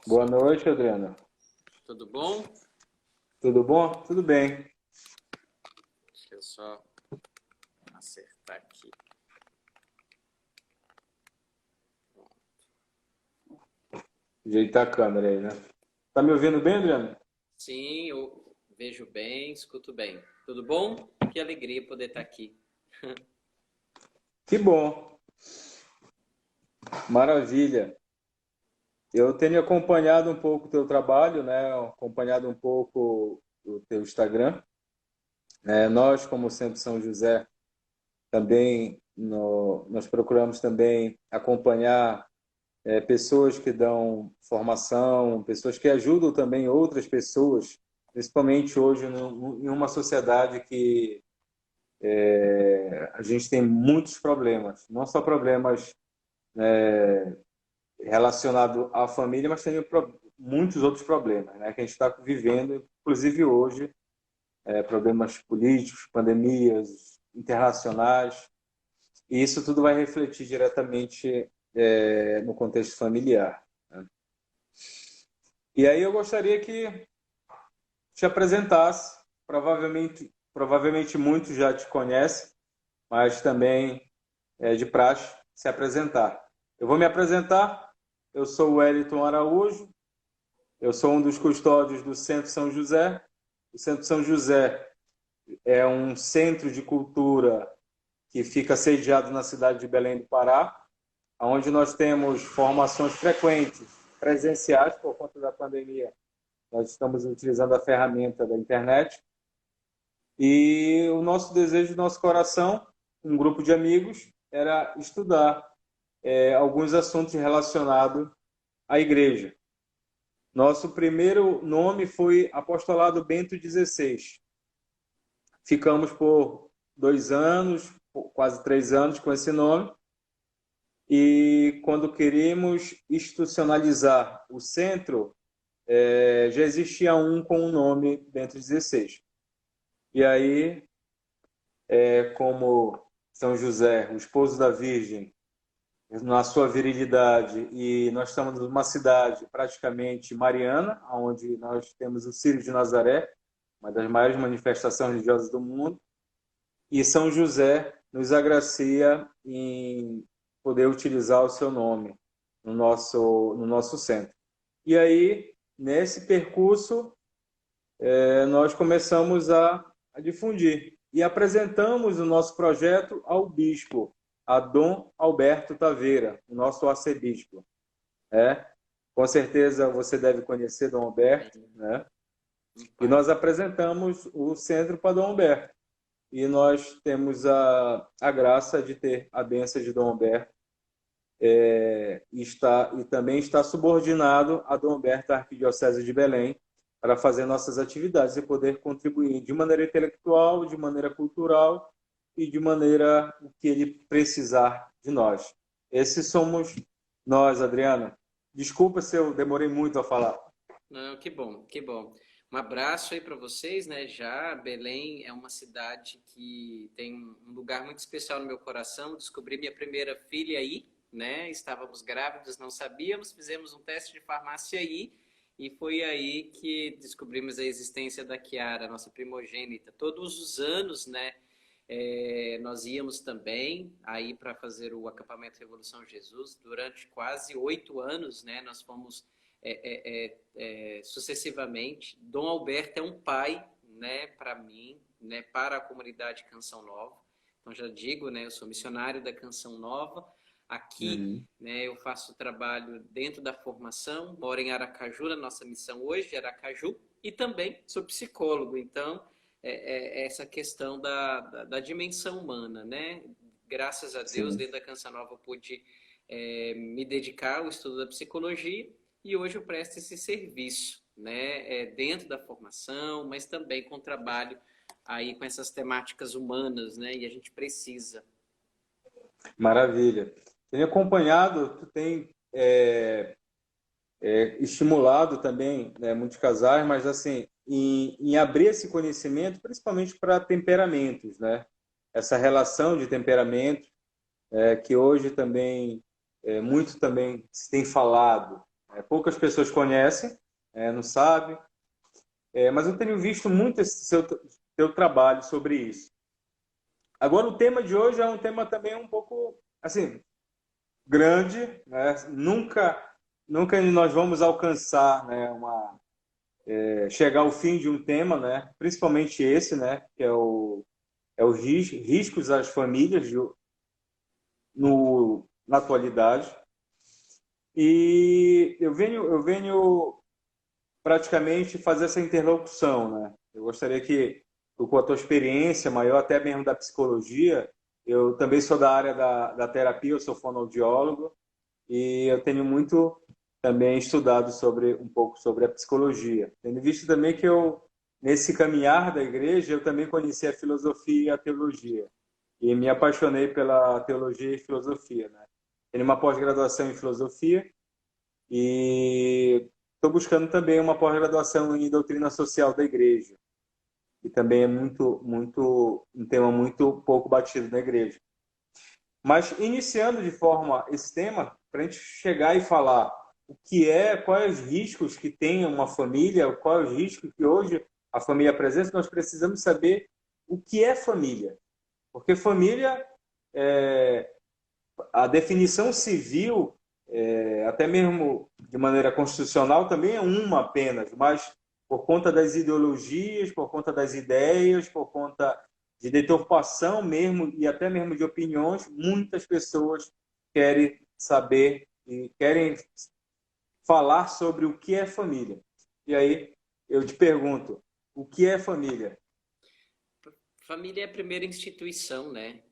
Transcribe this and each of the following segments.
Boa noite, Adriana. Tudo bom? Tudo bom? Tudo bem. Deixa eu só acertar aqui. Ajeitar a câmera aí, né? Tá me ouvindo bem, Adriana? Sim, eu vejo bem, escuto bem. Tudo bom? Que alegria poder estar aqui. Que bom. Maravilha. Eu tenho acompanhado um pouco o teu trabalho, né? Acompanhado um pouco o teu Instagram. Nós, como Centro São José, também nós procuramos também acompanhar pessoas que dão formação, pessoas que ajudam também outras pessoas, principalmente hoje em uma sociedade que a gente tem muitos problemas, não só problemas relacionados à família, mas também muitos outros problemas, né, que a gente está vivendo, inclusive hoje, problemas políticos, pandemias internacionais, e isso tudo vai refletir diretamente no contexto familiar. Né? E aí eu gostaria que te apresentasse, provavelmente muitos já te conhecem, mas também é de praxe se apresentar. Eu vou me apresentar. Eu sou o Wellington Araújo. Eu sou um dos custódios do Centro São José. O Centro São José é um centro de cultura que fica sediado na cidade de Belém do Pará, onde nós temos formações frequentes, presenciais, por conta da pandemia. Nós estamos utilizando a ferramenta da internet. E o nosso desejo, nosso coração, um grupo de amigos, era estudar alguns assuntos relacionados à igreja. Nosso primeiro nome foi Apostolado Bento XVI. Ficamos por 2 anos, quase 3 anos com esse nome. E quando queríamos institucionalizar o centro, já existia um com o nome Bento XVI. E aí, como São José, o esposo da Virgem, na sua virilidade, e nós estamos numa cidade praticamente mariana, onde nós temos o Círio de Nazaré, uma das maiores manifestações religiosas do mundo, e São José nos agracia em poder utilizar o seu nome no nosso centro. E aí, nesse percurso, nós começamos a difundir e apresentamos o nosso projeto ao bispo, a Dom Alberto Taveira, o nosso arcebispo. É, com certeza você deve conhecer Dom Alberto, Sim, né? um E pai. nós apresentamos o centro para Dom Alberto. E nós temos a graça de ter a bênção de Dom Alberto e também está subordinado a Dom Alberto, a Arquidiocese de Belém, para fazer nossas atividades e poder contribuir de maneira intelectual, de maneira cultural e de maneira que ele precisar de nós. Esses somos nós, Adriana. Desculpa se eu demorei muito a falar. Não, que bom, que bom. Um abraço aí para vocês, né? Já Belém é uma cidade que tem um lugar muito especial no meu coração. Descobri minha primeira filha aí, né? Estávamos grávidos, não sabíamos, fizemos um teste de farmácia aí e foi aí que descobrimos a existência da Kiara, nossa primogênita. Todos os anos, né? Nós íamos também aí para fazer o acampamento Revolução Jesus durante quase 8 anos, né? Nós fomos sucessivamente. Dom Alberto é um pai, né, para mim, né, para a comunidade Canção Nova. Então já digo, né, eu sou missionário da Canção Nova. Aqui, Uhum. né, eu faço trabalho dentro da formação, moro em Aracaju, na nossa missão hoje, Aracaju, e também sou psicólogo. Então, essa questão da dimensão humana, né? Graças a Deus, Sim. dentro da Canção Nova, eu pude me dedicar ao estudo da psicologia e hoje eu presto esse serviço, né, dentro da formação, mas também com trabalho aí com essas temáticas humanas, né, e a gente precisa. Maravilha. Tenho acompanhado, tu tem estimulado também, né, muitos casais, mas assim, em abrir esse conhecimento, principalmente para temperamentos, né? Essa relação de temperamento, que hoje também, muito também se tem falado. Poucas pessoas conhecem, não sabem, mas eu tenho visto muito esse seu trabalho sobre isso. Agora, o tema de hoje é um tema também um pouco, assim, grande, né? Nunca nós vamos alcançar, né, chegar ao fim de um tema, né? Principalmente esse, né, que é os riscos às famílias na atualidade. E eu venho praticamente fazer essa interlocução, né? Eu gostaria que, com a tua experiência maior, até mesmo da psicologia, eu também sou da área da terapia, eu sou fonoaudiólogo, e eu tenho muito também estudado um pouco sobre a psicologia. Tendo visto também que nesse caminhar da igreja, eu também conheci a filosofia e a teologia. E me apaixonei pela teologia e filosofia, né? Tenho uma pós-graduação em filosofia e estou buscando também uma pós-graduação em doutrina social da igreja, que também é um tema muito pouco batido na igreja. Mas iniciando de forma esse tema, para a gente chegar e falar quais os riscos que tem uma família, quais os riscos que hoje a família apresenta, nós precisamos saber o que é família. Porque família, a definição civil, até mesmo de maneira constitucional, também é uma apenas, mas por conta das ideologias, por conta das ideias, por conta de deturpação mesmo e até mesmo de opiniões, muitas pessoas querem saber e querem falar sobre o que é família. E aí eu te pergunto, o que é família? Família é a primeira instituição, né?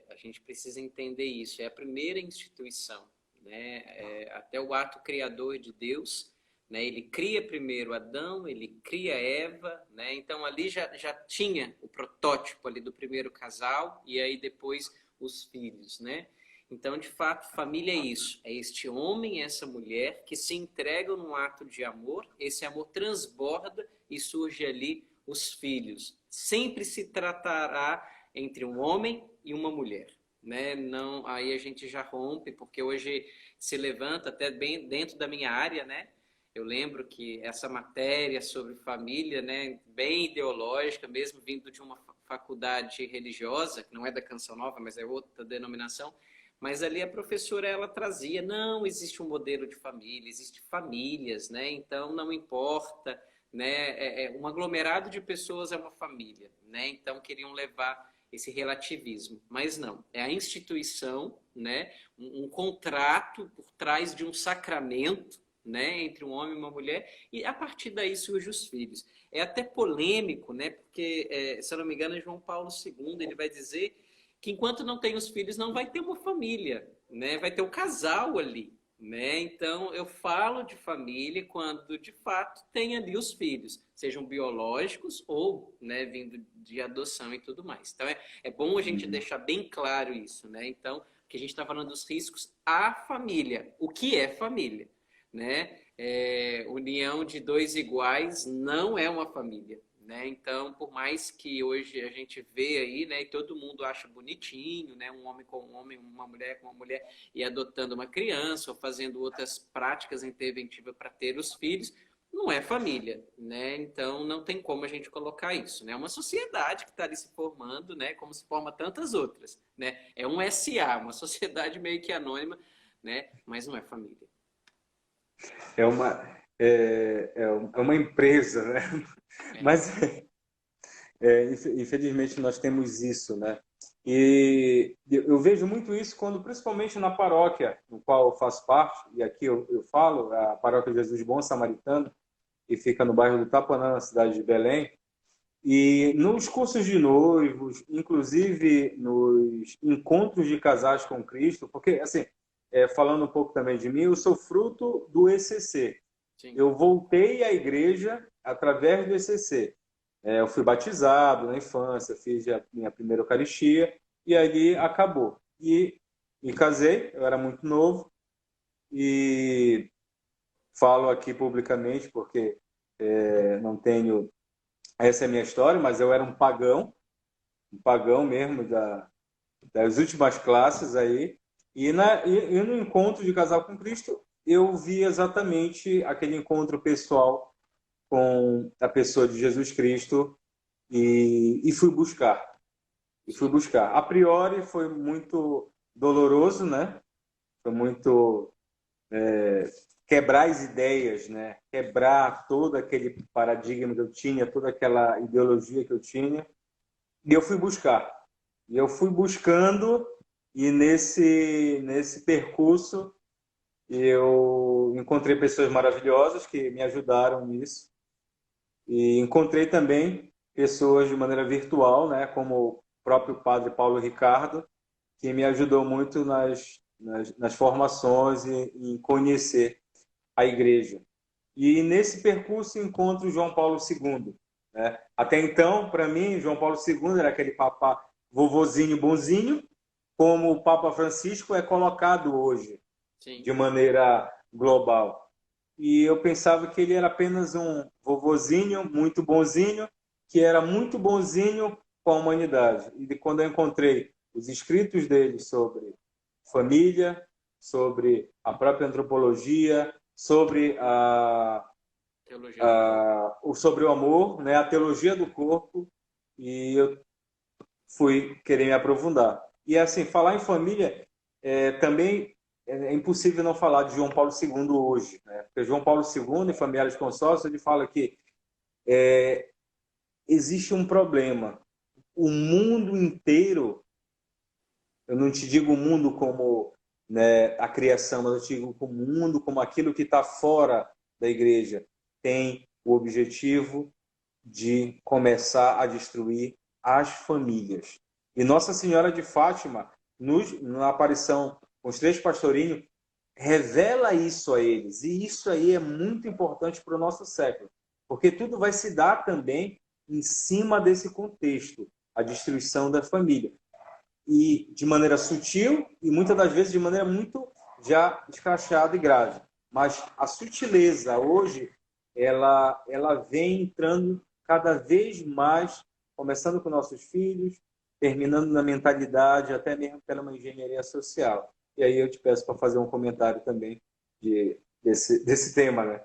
A gente precisa entender isso. É a primeira instituição, né? Até o ato criador de Deus, né? Ele cria primeiro Adão, ele cria Eva, né? Então ali já tinha o protótipo ali do primeiro casal e aí depois os filhos, né? Então, de fato, família é isso. É este homem e essa mulher que se entregam num ato de amor. Esse amor transborda e surge ali os filhos. Sempre se tratará entre um homem e uma mulher, né? Não, aí a gente já rompe, porque hoje se levanta até bem dentro da minha área, né? Eu lembro que essa matéria sobre família, né, bem ideológica, mesmo vindo de uma faculdade religiosa, que não é da Canção Nova, mas é outra denominação, mas ali a professora ela trazia, não existe um modelo de família, existe famílias, né? Então não importa, né? Um aglomerado de pessoas é uma família, né? Então queriam levar esse relativismo, mas não, é a instituição, né? Um contrato por trás de um sacramento, né? Entre um homem e uma mulher e a partir daí surgem os filhos. É até polêmico, né? Porque se eu não me engano é João Paulo II, ele vai dizer que enquanto não tem os filhos não vai ter uma família, né? Vai ter um casal ali, né? Então eu falo de família quando de fato tem ali os filhos, sejam biológicos ou, né, vindo de adoção e tudo mais. Então é bom a gente deixar bem claro isso, né? Então que a gente está falando dos riscos à família. O que é família, né? União de dois iguais não é uma família. Né? Então, por mais que hoje a gente vê aí, né, e todo mundo acha bonitinho, né, um homem com um homem, uma mulher com uma mulher, e adotando uma criança, ou fazendo outras práticas interventivas para ter os filhos, não é família, né? Então não tem como a gente colocar isso, né? É uma sociedade que está ali se formando, né? Como se forma tantas outras, né? É um SA, uma sociedade meio que anônima, né? Mas não é família. É uma, é uma empresa, né? Mas, infelizmente, nós temos isso, né? E eu vejo muito isso quando, principalmente na paróquia no qual eu faço parte, e aqui eu falo, a Paróquia Jesus Bom Samaritano, que fica no bairro do Tapanã, na cidade de Belém, e nos cursos de noivos, inclusive nos encontros de casais com Cristo, porque, assim, falando um pouco também de mim, eu sou fruto do ECC. Sim. Eu voltei à igreja através do ECC. Eu fui batizado na infância, fiz a minha primeira Eucaristia, e ali acabou. E me casei, eu era muito novo, e falo aqui publicamente porque não tenho. Essa é a minha história, mas eu era um pagão mesmo das últimas classes aí. E no encontro de casal com Cristo, eu vi exatamente aquele encontro pessoal com a pessoa de Jesus Cristo e fui buscar. E fui Sim. buscar. A priori foi muito doloroso, né? Foi muito quebrar as ideias, né? Quebrar todo aquele paradigma que eu tinha, toda aquela ideologia que eu tinha. E eu fui buscar. E eu fui buscando, e nesse percurso eu encontrei pessoas maravilhosas que me ajudaram nisso. E encontrei também pessoas de maneira virtual, né? Como o próprio padre Paulo Ricardo, que me ajudou muito nas formações e em conhecer a igreja. E nesse percurso encontro João Paulo II. Né? Até então, para mim, João Paulo II era aquele papa vovozinho bonzinho, como o Papa Francisco é colocado hoje, Sim. de maneira global. E eu pensava que ele era apenas um vovozinho muito bonzinho, que era muito bonzinho com a humanidade. E quando eu encontrei os escritos dele sobre família, sobre a própria antropologia, sobre Teologia do corpo. sobre o amor, né, a teologia do corpo, e eu fui querer me aprofundar. E assim, falar em família também é impossível não falar de João Paulo II hoje, né? Porque João Paulo II, em Familiares Consórcios, ele fala que existe um problema. O mundo inteiro, eu não te digo o mundo como, né, a criação, mas eu te digo o mundo como aquilo que está fora da igreja, tem o objetivo de começar a destruir as famílias. E Nossa Senhora de Fátima, na aparição com os três pastorinhos, revela isso a eles. E isso aí é muito importante para o nosso século, porque tudo vai se dar também em cima desse contexto, a destruição da família. E de maneira sutil e muitas das vezes de maneira muito já escrachada e grave. Mas a sutileza hoje, ela vem entrando cada vez mais, começando com nossos filhos, terminando na mentalidade, até mesmo pela uma engenharia social. E aí eu te peço para fazer um comentário também desse tema, né?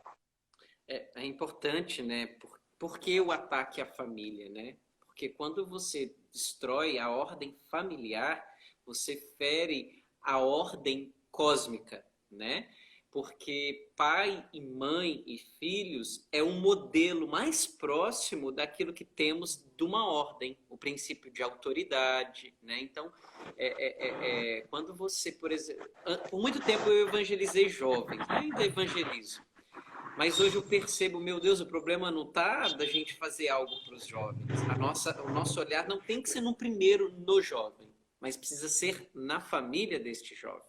É importante, né? Por que o ataque à família, né? Porque quando você destrói a ordem familiar, você fere a ordem cósmica, né? Porque pai e mãe e filhos é um modelo mais próximo daquilo que temos de uma ordem, o princípio de autoridade, né? Então, quando você, por exemplo, por muito tempo eu evangelizei jovens, né? Ainda evangelizo. Mas hoje eu percebo, meu Deus, o problema não está da gente fazer algo para os jovens. O nosso olhar não tem que ser no primeiro no jovem, mas precisa ser na família deste jovem,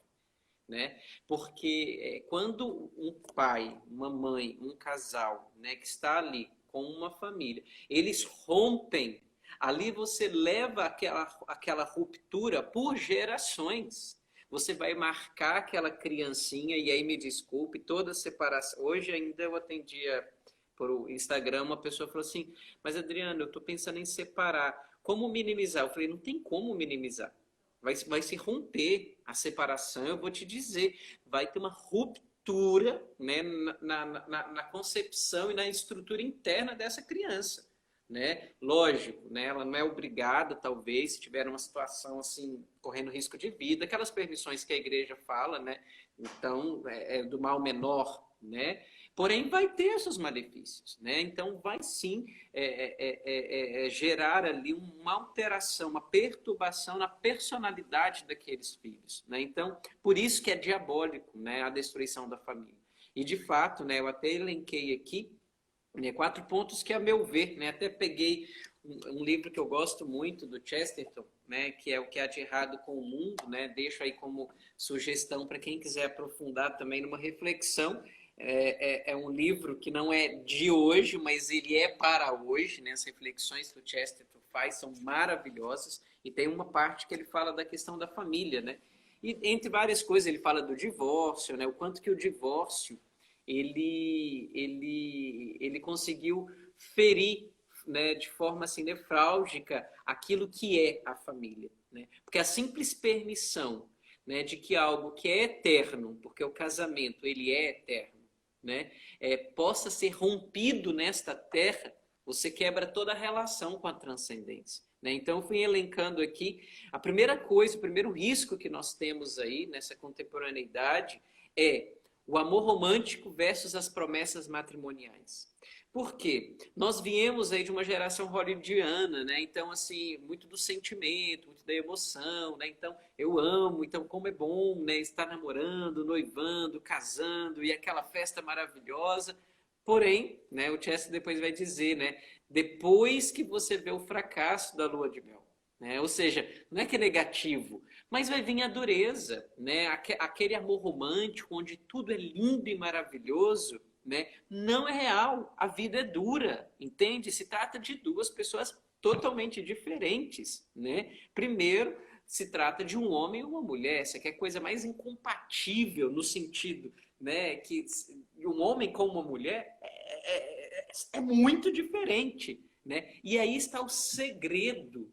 né? Porque quando um pai, uma mãe, um casal, né, que está ali com uma família, eles rompem, ali você leva aquela ruptura por gerações. Você vai marcar aquela criancinha, e aí me desculpe, toda separação. Hoje ainda eu atendia por Instagram, uma pessoa falou assim, mas Adriano, eu estou pensando em separar. Como minimizar? Eu falei, não tem como minimizar. Vai se romper a separação, eu vou te dizer, vai ter uma ruptura, né, na concepção e na estrutura interna dessa criança. Né? Lógico, né? Ela não é obrigada, talvez, se tiver uma situação assim, correndo risco de vida, aquelas permissões que a igreja fala, né? Então, do mal menor, né? Porém, vai ter seus malefícios, né? Então, vai sim gerar ali uma alteração, uma perturbação na personalidade daqueles filhos, né? Então, por isso que é diabólico, né? A destruição da família. E, de fato, né? Eu até elenquei aqui, né, 4 pontos que, a meu ver, né, até peguei um livro que eu gosto muito do Chesterton, né, que é O que há de errado com o mundo, né, deixo aí como sugestão para quem quiser aprofundar também numa reflexão. É um livro que não é de hoje, mas ele é para hoje, né, as reflexões que o Chesterton faz são maravilhosas, e tem uma parte que ele fala da questão da família, né, e entre várias coisas ele fala do divórcio, né, o quanto que o divórcio ele conseguiu ferir, né, de forma assim nefrálgica aquilo que é a família, né? Porque a simples permissão né, de que algo que é eterno, porque o casamento ele é eterno, né, possa ser rompido nesta terra, você quebra toda a relação com a transcendência. Né? Então, eu fui elencando aqui a primeira coisa, o primeiro risco que nós temos aí nessa contemporaneidade é o amor romântico versus as promessas matrimoniais. Por quê? Nós viemos aí de uma geração hollywoodiana, né? Então, assim, muito do sentimento, muito da emoção, né? Então, eu amo, então como é bom, né? Estar namorando, noivando, casando e aquela festa maravilhosa. Porém, né? O Chester depois vai dizer, né? Depois que você vê o fracasso da lua de mel, né? Ou seja, não é que é negativo, mas vai vir a dureza, né? Aquele amor romântico onde tudo é lindo e maravilhoso, né? Não é real, a vida é dura, entende? Se trata de duas pessoas totalmente diferentes, né? Primeiro, se trata de um homem e uma mulher, essa que é a coisa mais incompatível no sentido, né? Que um homem com uma mulher é muito diferente, né? E aí está o segredo,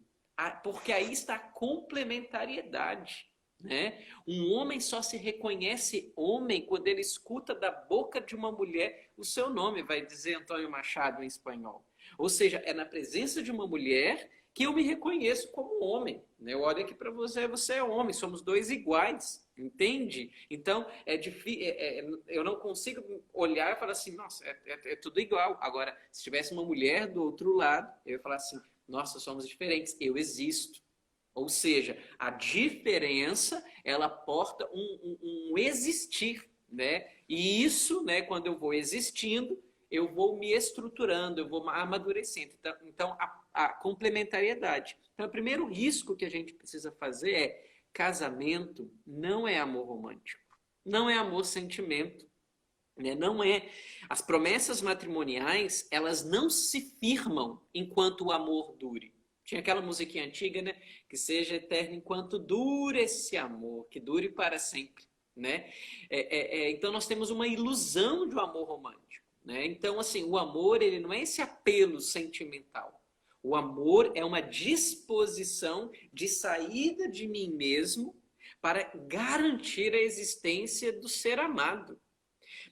porque aí está a complementariedade. Né? Um homem só se reconhece homem quando ele escuta da boca de uma mulher o seu nome, vai dizer Antônio Machado em espanhol. Ou seja, é na presença de uma mulher que eu me reconheço como homem. Né? Eu olho aqui para você, você é homem, somos dois iguais, entende? Então, eu não consigo olhar e falar assim, nossa, é tudo igual. Agora, se tivesse uma mulher do outro lado, eu ia falar assim, nossa, somos diferentes, eu existo. Ou seja, a diferença, ela porta um existir, né? E isso, né, quando eu vou existindo, eu vou me estruturando, eu vou amadurecendo. Então a complementariedade. Então, o primeiro risco que a gente precisa fazer é casamento não é amor romântico, não é amor sentimento, né? Não é. As promessas matrimoniais, elas não se firmam enquanto o amor dure. Tinha aquela musiquinha antiga, né? Que seja eterno enquanto dure esse amor, que dure para sempre, né? Então nós temos uma ilusão de um amor romântico, né? Então assim, o amor ele não é esse apelo sentimental. O amor é uma disposição de saída de mim mesmo para garantir a existência do ser amado.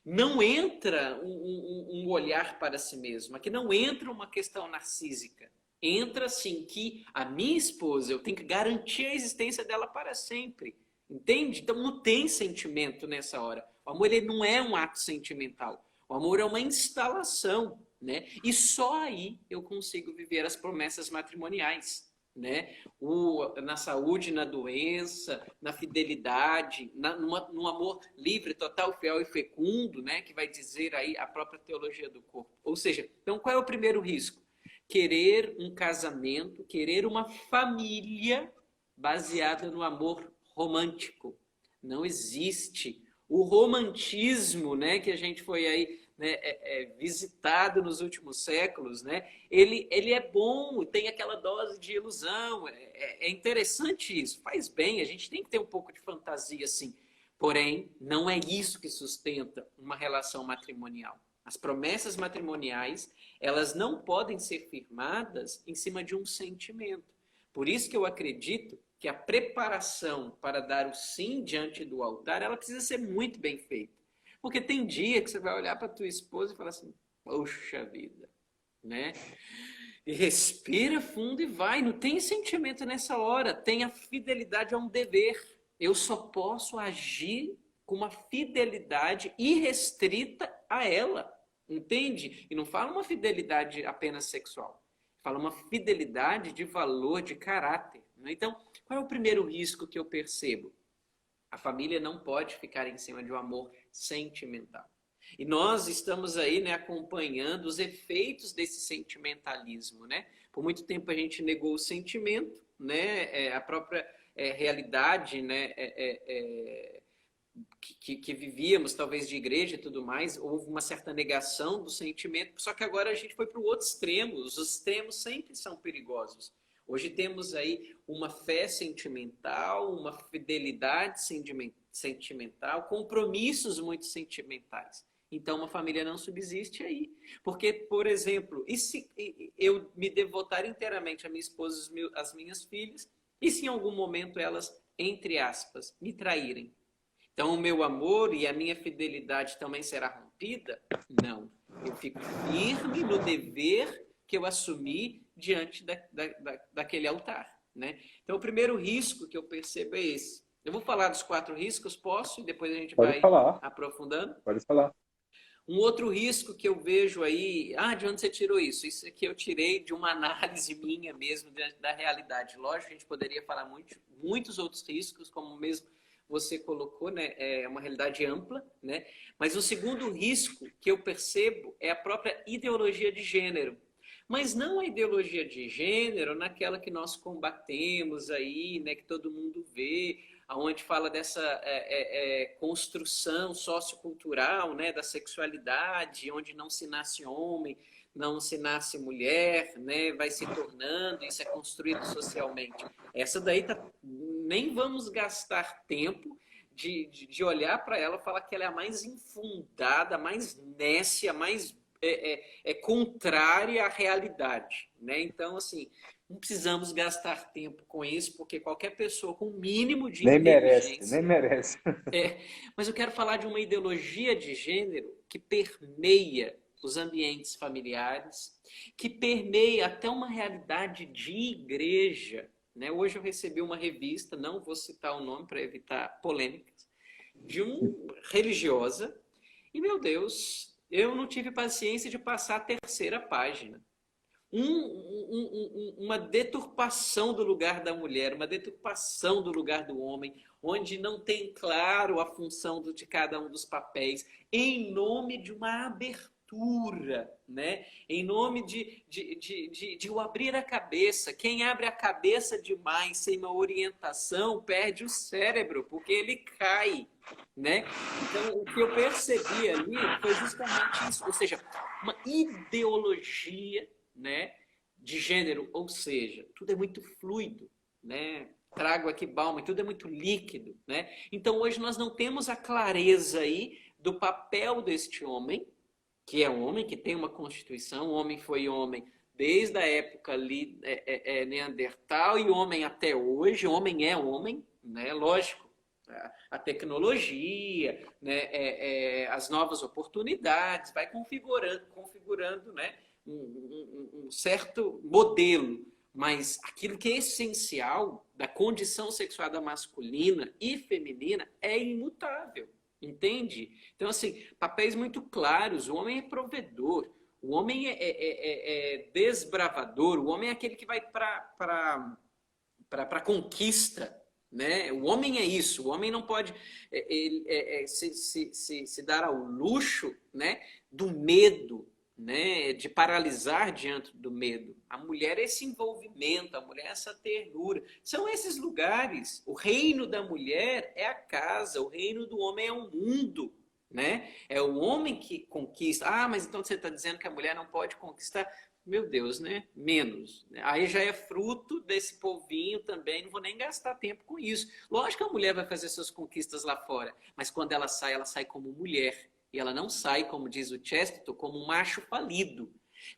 Não entra um olhar para si mesmo, aqui não entra uma questão narcísica. Entra assim que a minha esposa, eu tenho que garantir a existência dela para sempre. Entende? Então não tem sentimento nessa hora. O amor ele não é um ato sentimental. O amor é uma instalação, né? E só aí eu consigo viver as promessas matrimoniais, né? Na saúde, na doença, na fidelidade, num amor livre, total, fiel e fecundo, né? Que vai dizer aí a própria teologia do corpo. Ou seja, então qual é o primeiro risco? Querer um casamento, querer uma família baseada no amor romântico. Não existe. O romantismo, né, que a gente foi aí, né, visitado nos últimos séculos, né, ele é bom, tem aquela dose de ilusão, é interessante isso, faz bem, a gente tem que ter um pouco de fantasia, assim. Porém, não é isso que sustenta uma relação matrimonial. As promessas matrimoniais, elas não podem ser firmadas em cima de um sentimento. Por isso que eu acredito que a preparação para dar o sim diante do altar, ela precisa ser muito bem feita. Porque tem dia que você vai olhar para tua esposa e falar assim, poxa vida, né? E respira fundo e vai. Não tem sentimento nessa hora. Tem a fidelidade a um dever. Eu só posso agir com uma fidelidade irrestrita a ela. Entende? E não fala uma fidelidade apenas sexual. Fala uma fidelidade de valor, de caráter. Então, qual é o primeiro risco que eu percebo? A família não pode ficar em cima de um amor sentimental. E nós estamos aí, né, acompanhando os efeitos desse sentimentalismo, né? Por muito tempo a gente negou o sentimento, né? A própria realidade, né? Que vivíamos, talvez de igreja e tudo mais, houve uma certa negação do sentimento, só que agora a gente foi para o outro extremo. Os extremos sempre são perigosos. Hoje temos aí uma fé sentimental, uma fidelidade sentimental, compromissos muito sentimentais. Então, uma família não subsiste aí. Porque, por exemplo, e se eu me devotar inteiramente à minha esposa, às minhas filhas, e se em algum momento elas entre aspas, me traírem. Então, o meu amor e a minha fidelidade também será rompida? Não. Eu fico firme no dever que eu assumi diante daquele altar, né? Então, o primeiro risco que eu percebo é esse. Eu vou falar dos 4 riscos, posso? E depois a gente Pode vai falar, aprofundando. pode falar. Um outro risco que eu vejo aí, de onde você tirou isso? Isso aqui eu tirei de uma análise minha mesmo da realidade. Lógico, a gente poderia falar muitos outros riscos, como mesmo você colocou, né? É uma realidade ampla, né? Mas o segundo risco que eu percebo é a própria ideologia de gênero. Mas não a ideologia de gênero naquela que nós combatemos aí, né? Que todo mundo vê, onde fala dessa construção sociocultural, né, da sexualidade, onde não se nasce homem, não se nasce mulher, né, vai se tornando, isso é construído socialmente. Essa daí nem vamos gastar tempo de olhar para ela e falar que ela é a mais infundada, a mais nécia, a mais contrária à realidade, né? Então, assim, não precisamos gastar tempo com isso, porque qualquer pessoa com o mínimo de Nem merece, nem inteligência... merece. Mas eu quero falar de uma ideologia de gênero que permeia os ambientes familiares, que permeia até uma realidade de igreja, né? Hoje eu recebi uma revista, não vou citar o nome para evitar polêmicas, de uma religiosa, e, meu Deus, eu não tive paciência de passar a terceira página. Uma deturpação do lugar da mulher, uma deturpação do lugar do homem, onde não tem claro a função de cada um dos papéis, em nome de uma abertura, né? Em nome de eu abrir a cabeça. Quem abre a cabeça demais sem uma orientação perde o cérebro, porque ele cai, né? Então, o que eu percebi ali foi justamente isso, ou seja, uma ideologia, né, de gênero, ou seja, tudo é muito fluido, né? Trago aqui Bauman, tudo é muito líquido, né? Então hoje nós não temos a clareza aí do papel deste homem, que é um homem que tem uma constituição, o homem foi homem desde a época ali, Neandertal, e homem até hoje, homem é homem, né? Lógico, a tecnologia, né? As novas oportunidades, vai configurando, né? Um certo modelo, mas aquilo que é essencial da condição sexuada masculina e feminina é imutável, entende? Então, assim, papéis muito claros, o homem é provedor, o homem é desbravador, o homem é aquele que vai para a conquista, né? O homem é isso, o homem não pode se dar ao luxo, né, do medo, né, de paralisar diante do medo. A mulher é esse envolvimento, a mulher é essa ternura. São esses lugares. O reino da mulher é a casa, o reino do homem é o mundo, né? É o homem que conquista. Mas então você está dizendo que a mulher não pode conquistar? Meu Deus, né? Menos. Aí já é fruto desse povinho também, não vou nem gastar tempo com isso. Lógico que a mulher vai fazer suas conquistas lá fora, mas quando ela sai como mulher. E ela não sai, como diz o Chesterton, como um macho falido.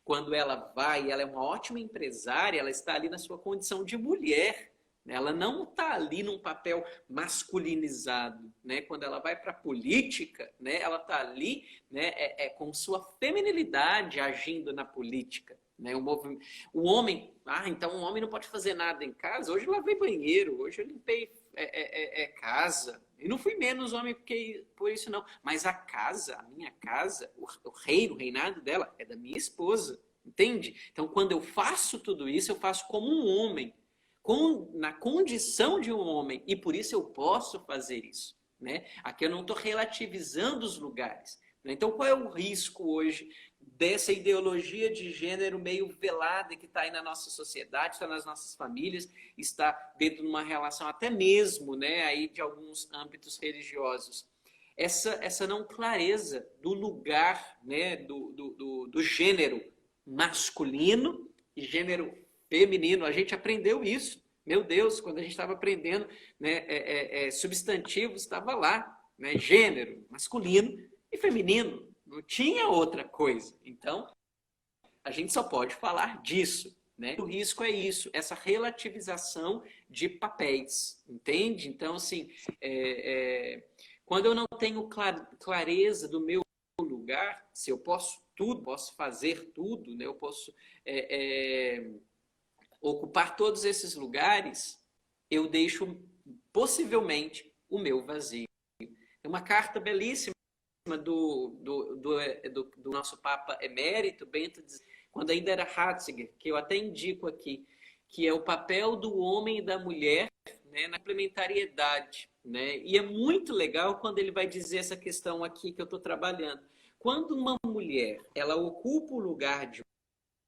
Quando ela vai, ela é uma ótima empresária, ela está ali na sua condição de mulher. Ela não está ali num papel masculinizado, né? Quando ela vai para a política, né? Ela está ali, né? Com sua feminilidade agindo na política. Né? O homem, então o homem não pode fazer nada em casa. Hoje eu lavei banheiro, hoje eu limpei casa. E não fui menos homem por isso não. Mas a casa, a minha casa, o reinado dela é da minha esposa. Entende? Então quando eu faço tudo isso, eu faço como um homem. Na condição de um homem. E por isso eu posso fazer isso. Né? Aqui eu não estou relativizando os lugares. Né? Então qual é o risco hoje dessa ideologia de gênero meio velada que está aí na nossa sociedade, está nas nossas famílias, está dentro de uma relação até mesmo, né, aí de alguns âmbitos religiosos. Essa não clareza do lugar, né, do gênero masculino e gênero feminino. A gente aprendeu isso. Meu Deus, quando a gente estava aprendendo, né, substantivos, estava lá, né, gênero masculino e feminino. Não tinha outra coisa. Então, a gente só pode falar disso. né? O risco é isso, essa relativização de papéis, entende? Então, assim, quando eu não tenho clareza do meu lugar, se eu posso tudo, posso fazer tudo, né? Eu posso ocupar todos esses lugares, eu deixo possivelmente o meu vazio. É uma carta belíssima do nosso Papa Emérito, Bento, quando ainda era Ratzinger, que eu até indico aqui, que é o papel do homem e da mulher, né, na complementariedade. Né? E é muito legal quando ele vai dizer essa questão aqui que eu estou trabalhando. Quando uma mulher ela ocupa o lugar de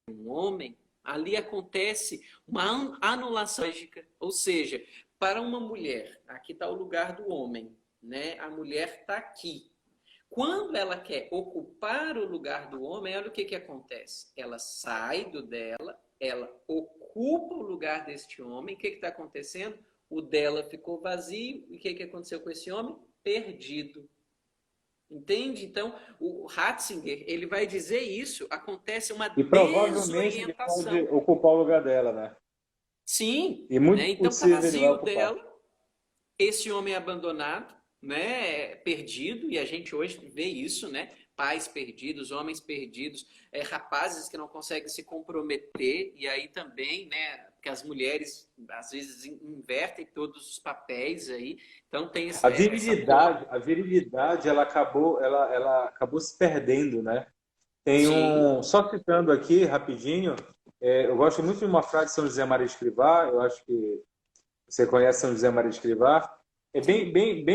um homem, ali acontece uma anulação lógica, ou seja, para uma mulher, aqui está o lugar do homem, né? A mulher está aqui. Quando ela quer ocupar o lugar do homem, olha o que acontece. Ela sai do dela, ela ocupa o lugar deste homem. O que está acontecendo? O dela ficou vazio. E o que aconteceu com esse homem? Perdido. Entende? Então, o Ratzinger, ele vai dizer isso. Acontece uma E provavelmente ele desorientação. pode ocupar o lugar dela, né? Sim. E muito né? Então, está possível ele vai vazio ocupar. dela. Esse homem abandonado, né, perdido, e a gente hoje vê isso, né? Pais perdidos, homens perdidos, rapazes que não conseguem se comprometer, e aí também, né, que as mulheres às vezes invertem todos os papéis aí, então tem A virilidade, ela acabou se perdendo, né? Sim. Só citando aqui rapidinho, eu gosto muito de uma frase de São José Maria Escrivá, eu acho que você conhece São José Maria Escrivá, é bem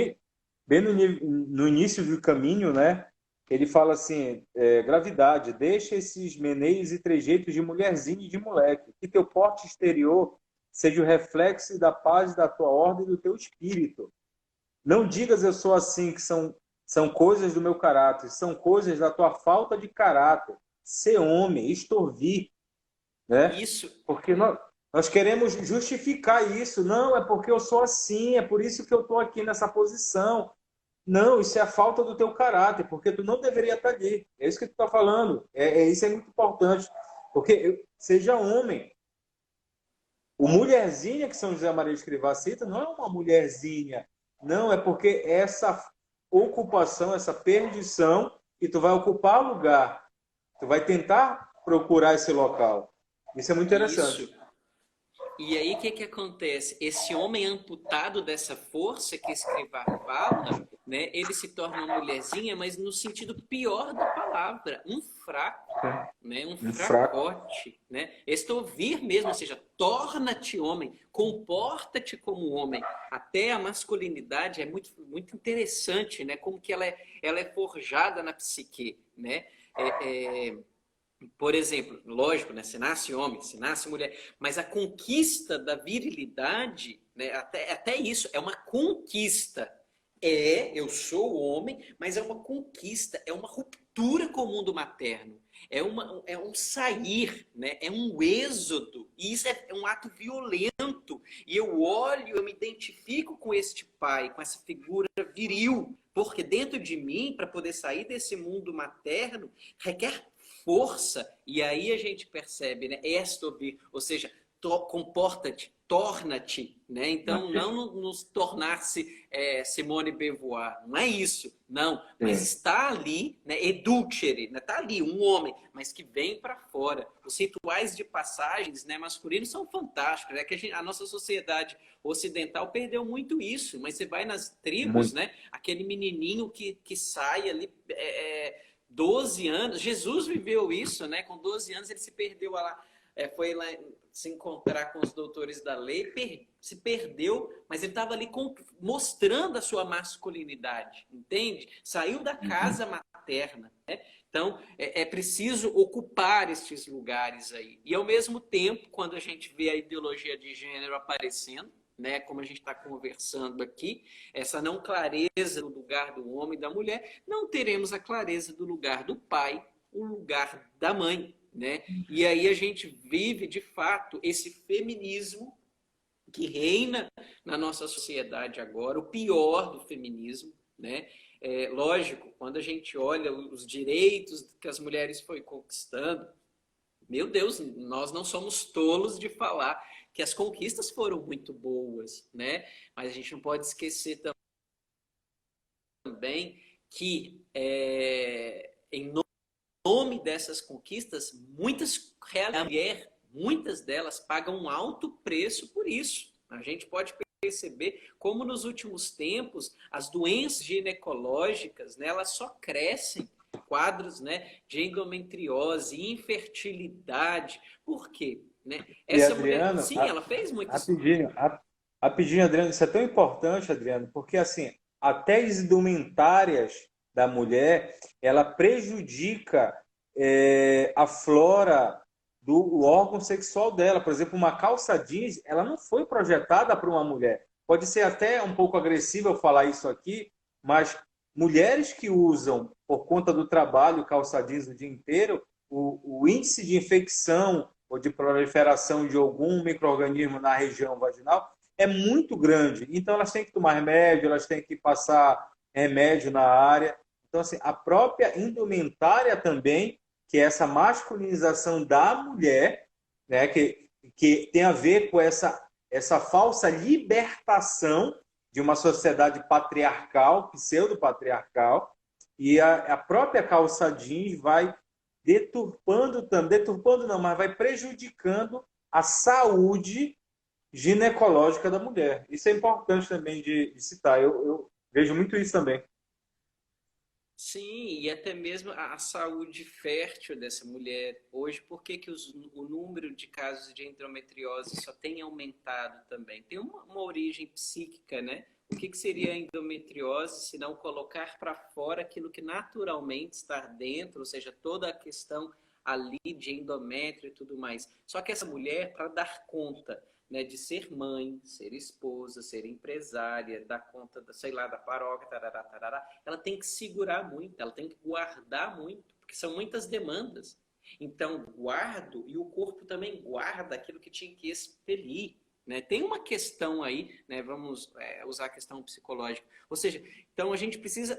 no início do caminho, né? Ele fala assim, gravidade, deixa esses meneios e trejeitos de mulherzinha e de moleque, que teu porte exterior seja o reflexo da paz da tua ordem e do teu espírito. Não digas eu sou assim, que são coisas do meu caráter, são coisas da tua falta de caráter. Ser homem, extorvir, né? Isso. Porque nós queremos justificar isso. Não, é porque eu sou assim, é por isso que eu estou aqui nessa posição. Não, isso é a falta do teu caráter, porque tu não deveria estar ali. É isso que tu está falando. Isso é muito importante. Porque seja homem. O mulherzinha que São José Maria Escrivá cita não é uma mulherzinha. Não, é porque essa ocupação, essa perdição, e tu vai ocupar lugar. Tu vai tentar procurar esse local. Isso é muito interessante. Isso. E aí o que acontece? Esse homem amputado dessa força que Escrivá fala, né, ele se torna uma mulherzinha, mas no sentido pior da palavra, um fraco, né, um fracote, né? Extorvir mesmo, ou seja, torna-te homem, comporta-te como homem. Até a masculinidade é muito, muito interessante, né? Como que ela é forjada na psique, né? Por exemplo, lógico, né? Se nasce homem, se nasce mulher, mas a conquista da virilidade, né? Até isso é uma conquista. Eu sou homem, mas é uma conquista, é uma ruptura com o mundo materno. É um sair, né? É um êxodo. E isso é um ato violento. E eu olho, eu me identifico com este pai, com essa figura viril. Porque dentro de mim, para poder sair desse mundo materno, requer força. E aí a gente percebe, né? Estovir, ou seja, comporta-te, torna-te, né? Então, não nos tornar-se Simone Beauvoir, não é isso, não. Mas está ali, né? Edúcere, né? Está ali um homem, mas que vem para fora. Os rituais de passagens, né, masculinos são fantásticos, é que a nossa sociedade ocidental perdeu muito isso, mas você vai nas tribos, né? Aquele menininho que sai ali 12 anos, Jesus viveu isso, né? Com 12 anos ele se perdeu lá, foi lá se encontrar com os doutores da lei, se perdeu, mas ele estava ali mostrando a sua masculinidade, entende? Saiu da casa materna, né? Então, é preciso ocupar estes lugares aí. E, ao mesmo tempo, quando a gente vê a ideologia de gênero aparecendo, né, como a gente está conversando aqui, essa não clareza do lugar do homem e da mulher, não teremos a clareza do lugar do pai, o lugar da mãe, né? E aí a gente vive, de fato, esse feminismo que reina na nossa sociedade agora, o pior do feminismo, né? Lógico, quando a gente olha os direitos que as mulheres foi conquistando, meu Deus, nós não somos tolos de falar que as conquistas foram muito boas, né? Mas a gente não pode esquecer também que em nome dessas conquistas, muitas delas pagam um alto preço por isso. A gente pode perceber como nos últimos tempos as doenças ginecológicas, né, elas só crescem, quadros, né, de endometriose, infertilidade. Por quê? Né? E Essa mulher, Adriano, sim, ela fez muitas. rapidinho, rapidinho, Adriano, isso é tão importante, Adriano, porque assim, até as indumentárias da mulher, ela prejudica a flora do órgão sexual dela. Por exemplo, uma calça jeans, ela não foi projetada para uma mulher. Pode ser até um pouco agressivo eu falar isso aqui, mas mulheres que usam, por conta do trabalho, calça jeans o dia inteiro, o índice de infecção ou de proliferação de algum micro-organismo na região vaginal é muito grande. Então, elas têm que tomar remédio, elas têm que passar remédio na área. Então, assim, a própria indumentária também, que é essa masculinização da mulher, né, que tem a ver com essa falsa libertação de uma sociedade patriarcal, pseudo-patriarcal, e a própria calça jeans vai deturpando não, mas vai prejudicando a saúde ginecológica da mulher. Isso é importante também de citar. Eu vejo muito isso também. Sim, e até mesmo a saúde fértil dessa mulher. Hoje, por que que o número de casos de endometriose só tem aumentado também? Tem uma origem psíquica, né? O que que seria a endometriose se não colocar para fora aquilo que naturalmente está dentro, ou seja, toda a questão ali de endométrio e tudo mais. Só que essa mulher, para dar conta, né, de ser mãe, ser esposa, ser empresária, dar conta, sei lá, da paróquia, tarará, tarará, ela tem que segurar muito, ela tem que guardar muito, porque são muitas demandas. Então, guardo e o corpo também guarda aquilo que tinha que expelir. Né? Tem uma questão aí, né? Vamos usar a questão psicológica. Ou seja, então a gente precisa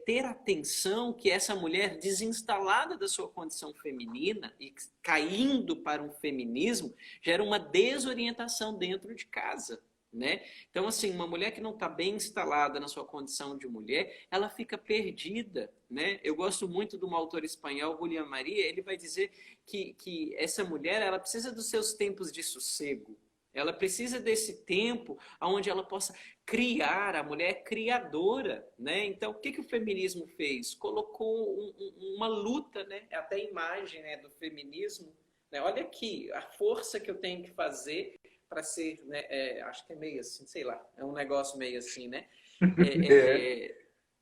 ter atenção que essa mulher desinstalada da sua condição feminina e caindo para um feminismo gera uma desorientação dentro de casa. Né? Então, assim, uma mulher que não está bem instalada na sua condição de mulher, ela fica perdida. Né? Eu gosto muito de um autor espanhol, Julián Maria, ele vai dizer que essa mulher ela precisa dos seus tempos de sossego. Ela precisa desse tempo onde ela possa criar, a mulher criadora, né? Então, o que, que o feminismo fez? Colocou uma luta, né? Até a imagem, né, do feminismo. Né? Olha aqui, a força que eu tenho que fazer para ser, né? Acho que é meio assim, sei lá, é um negócio meio assim, né?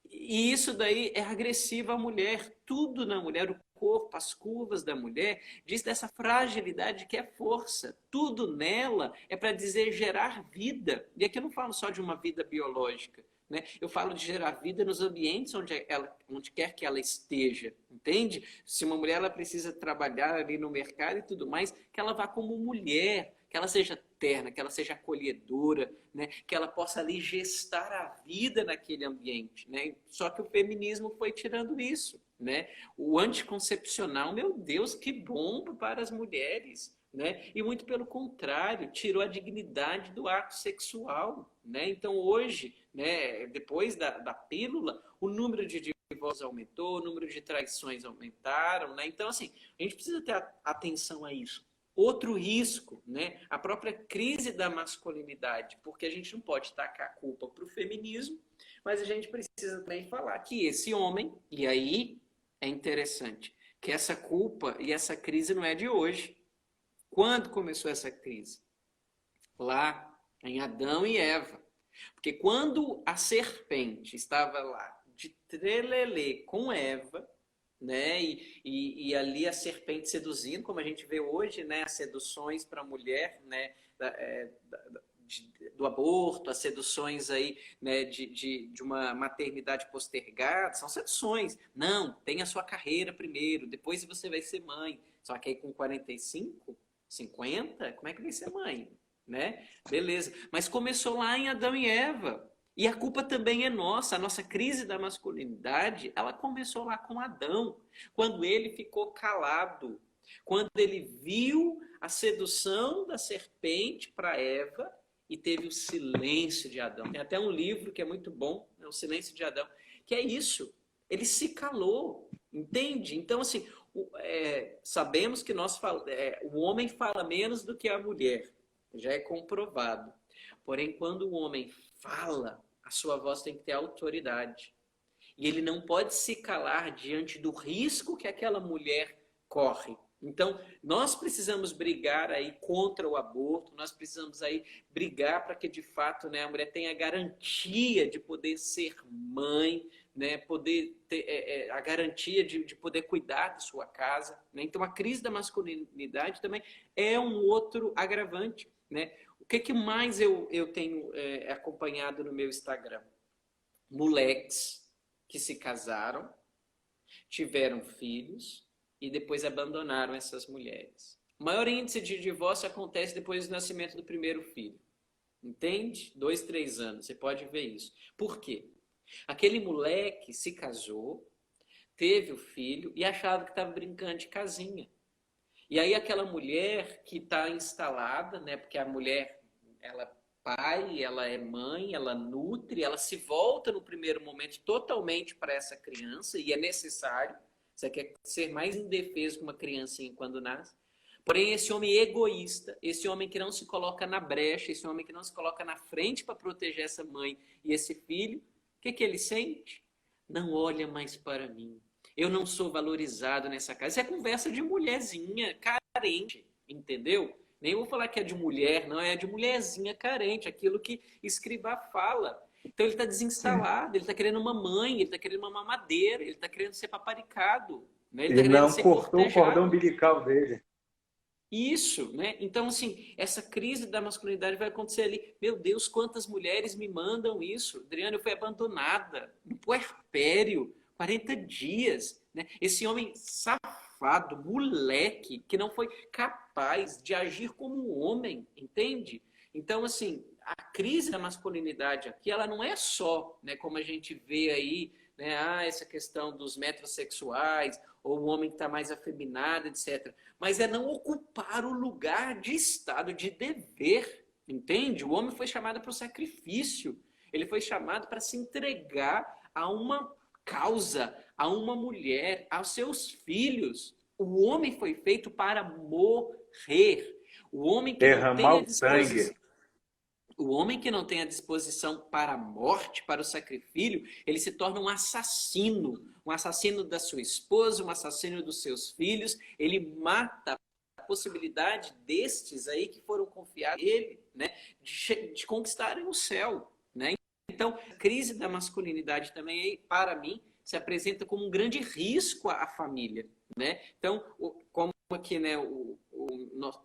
E isso daí é agressivo à mulher, tudo na mulher, o corpo, as curvas da mulher, diz dessa fragilidade que é força. Tudo nela é para dizer gerar vida. E aqui eu não falo só de uma vida biológica, né? Eu falo de gerar vida nos ambientes onde quer que ela esteja, entende? Se uma mulher ela precisa trabalhar ali no mercado e tudo mais, que ela vá como mulher, que ela seja terna, que ela seja acolhedora, né? Que ela possa ali gestar a vida naquele ambiente. Né? Só que o feminismo foi tirando isso. Né? O anticoncepcional, meu Deus, que bom para as mulheres. Né? E muito pelo contrário, tirou a dignidade do ato sexual. Né? Então hoje, né, depois da pílula, o número de divórcios aumentou, o número de traições aumentaram. Né? Então, assim, a gente precisa ter atenção a isso. Outro risco, né? A própria crise da masculinidade, porque a gente não pode tacar a culpa para o feminismo, mas a gente precisa também falar que esse homem, e aí é interessante, que essa culpa e essa crise não é de hoje. Quando começou essa crise? Lá em Adão e Eva. Porque quando a serpente estava lá de trelelê com Eva, né? E ali a serpente seduzindo, como a gente vê hoje, né? As seduções para a mulher, né? Do aborto, as seduções aí, né? De uma maternidade postergada, são seduções. Não, tem a sua carreira primeiro, depois você vai ser mãe. Só que aí com 45, 50, como é que vai ser mãe? Né? Beleza. Mas começou lá em Adão e Eva. E a culpa também é nossa. A nossa crise da masculinidade, ela começou lá com Adão, quando ele ficou calado. Quando ele viu a sedução da serpente para Eva e teve o silêncio de Adão. Tem até um livro que é muito bom, né, O Silêncio de Adão, que é isso. Ele se calou, entende? Então, assim, sabemos que o homem fala menos do que a mulher, já é comprovado. Porém, quando o homem fala, a sua voz tem que ter autoridade. E ele não pode se calar diante do risco que aquela mulher corre. Então, nós precisamos brigar aí contra o aborto, nós precisamos aí brigar para que, de fato, né, a mulher tenha garantia de poder ser mãe, né, poder ter a garantia de poder cuidar da sua casa. Né? Então, a crise da masculinidade também é um outro agravante. Né? O que mais eu tenho acompanhado no meu Instagram? Moleques que se casaram, tiveram filhos e depois abandonaram essas mulheres. O maior índice de divórcio acontece depois do nascimento do primeiro filho. Entende? 2, 3 anos, você pode ver isso. Por quê? Aquele moleque se casou, teve o filho e achava que estava brincando de casinha. E aí aquela mulher que está instalada, né, porque a mulher, ela pai, ela é mãe, ela nutre, ela se volta no primeiro momento totalmente para essa criança, e é necessário. Você quer ser mais indefeso que uma criancinha quando nasce. Porém, esse homem egoísta, esse homem que não se coloca na brecha, esse homem que não se coloca na frente para proteger essa mãe e esse filho, o que ele sente? Não olha mais para mim. Eu não sou valorizado nessa casa. Isso é conversa de mulherzinha carente, entendeu? Nem vou falar que é de mulher, não, é de mulherzinha carente, aquilo que Escrivá fala. Então ele está desinstalado, ele está querendo uma mãe, ele está querendo uma mamadeira, ele está querendo ser paparicado. Né? Ele não cortou o cordão umbilical dele. Isso, né? Então, assim, essa crise da masculinidade vai acontecer ali. Meu Deus, quantas mulheres me mandam isso? Adriana, eu fui abandonada no puerpério, 40 dias. Né? Esse homem safado, moleque, que não foi capaz de agir como um homem, entende? Então, assim, a crise da masculinidade aqui, ela não é só, né, como a gente vê aí, né, essa questão dos metrosexuais, ou o homem que está mais afeminado, etc. Mas é não ocupar o lugar de Estado, de dever, entende? O homem foi chamado para o sacrifício, ele foi chamado para se entregar a uma causa, a uma mulher, aos seus filhos. O homem foi feito para morrer. O homem que não tem a disposição, o homem que não tem a disposição para a morte, para o sacrifício, ele se torna um assassino da sua esposa, um assassino dos seus filhos. Ele mata a possibilidade destes aí que foram confiados a ele, né, de conquistarem o céu, né? Então, a crise da masculinidade também, para mim, se apresenta como um grande risco à família, né? Então, como aqui, né, o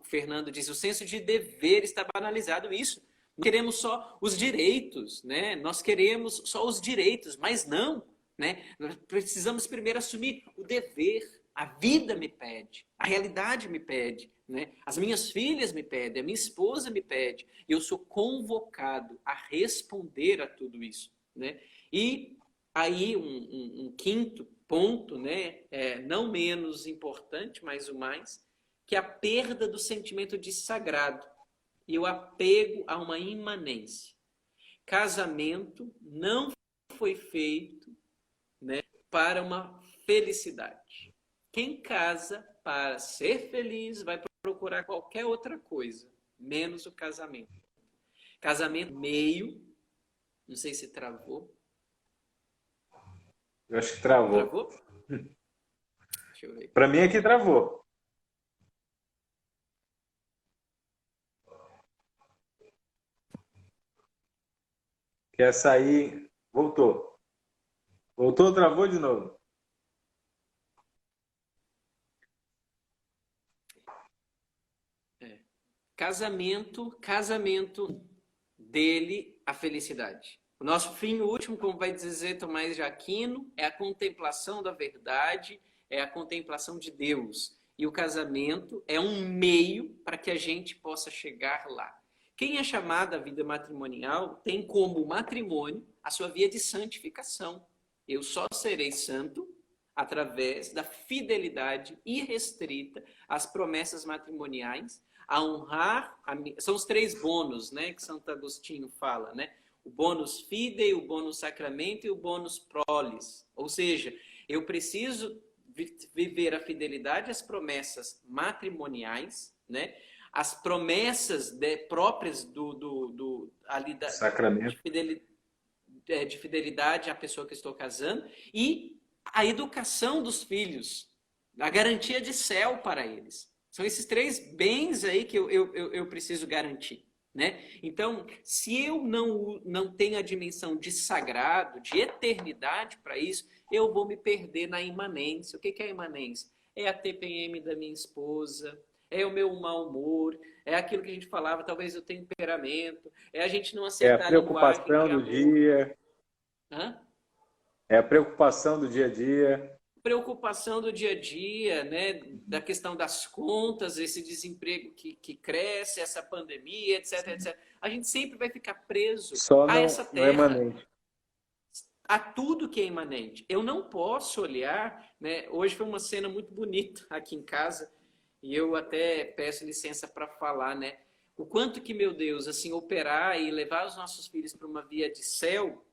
Fernando diz, o senso de dever está banalizado. Isso. Nós queremos só os direitos, né? Nós queremos só os direitos, mas não, né? Nós precisamos primeiro assumir o dever. A vida me pede, a realidade me pede, né? As minhas filhas me pedem, a minha esposa me pede. Eu sou convocado a responder a tudo isso, né? E aí um quinto ponto, né? Não menos importante, mas o mais, que é a perda do sentimento de sagrado e o apego a uma imanência. Casamento não foi feito, né, para uma felicidade. Quem casa para ser feliz vai procurar qualquer outra coisa, menos o casamento. Casamento meio, não sei se travou. Eu acho que travou. Travou? Deixa eu ver. Para mim aqui travou. Quer sair? Voltou. Voltou, travou de novo. Casamento dele, a felicidade. O nosso fim último, como vai dizer Tomás de Aquino, é a contemplação da verdade, é a contemplação de Deus. E o casamento é um meio para que a gente possa chegar lá. Quem é chamado à vida matrimonial tem como matrimônio a sua via de santificação. Eu só serei santo através da fidelidade irrestrita às promessas matrimoniais, a honrar, são os 3 bônus, né, que Santo Agostinho fala, né? O bônus fidei, o bônus sacramento e o bônus prolis. Ou seja, eu preciso viver a fidelidade às promessas matrimoniais, né? As promessas próprias Sacramento. de fidelidade à pessoa que estou casando e a educação dos filhos, a garantia de céu para eles. São esses 3 bens aí que eu preciso garantir, né? Então, se eu não tenho a dimensão de sagrado, de eternidade para isso, eu vou me perder na imanência. O que é a imanência? É a TPM da minha esposa, é o meu mau humor, é aquilo que a gente falava, talvez o temperamento, é a gente não É a acertar a linguagem de preocupação do amor. dia. Hã? É a preocupação do dia a dia. Preocupação do dia a dia, né? Da questão das contas, esse desemprego que cresce, essa pandemia, etc, etc. A gente sempre vai ficar preso Só a essa não é terra, imanente. a tudo que é imanente. Eu não posso olhar, né? Hoje foi uma cena muito bonita aqui em casa e eu até peço licença para falar, né? O quanto que, meu Deus, assim, operar e levar os nossos filhos para uma via de céu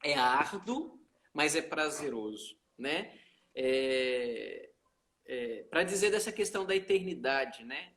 é árduo, mas é prazeroso, né? Para dizer dessa questão da eternidade, né?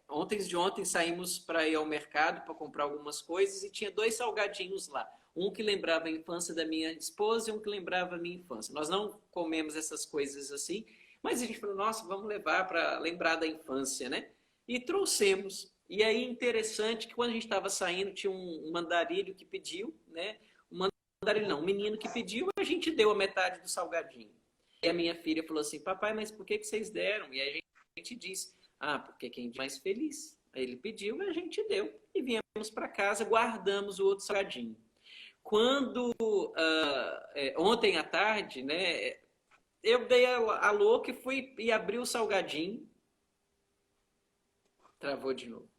Ontem saímos para ir ao mercado para comprar algumas coisas e tinha 2 salgadinhos lá. Um que lembrava a infância da minha esposa e um que lembrava a minha infância. Nós não comemos essas coisas assim, mas a gente falou, nossa, vamos levar para lembrar da infância, né? E trouxemos. E aí, interessante que quando a gente estava saindo, tinha um mandarilho que pediu, né? Um menino que pediu, a gente deu a metade do salgadinho. E a minha filha falou assim, papai, mas por que vocês deram? E aí a gente disse, porque quem é mais feliz. Aí ele pediu, a gente deu. E viemos para casa, guardamos o outro salgadinho. Quando, ontem à tarde, né, eu dei a louca e fui e abri o salgadinho. Travou de novo.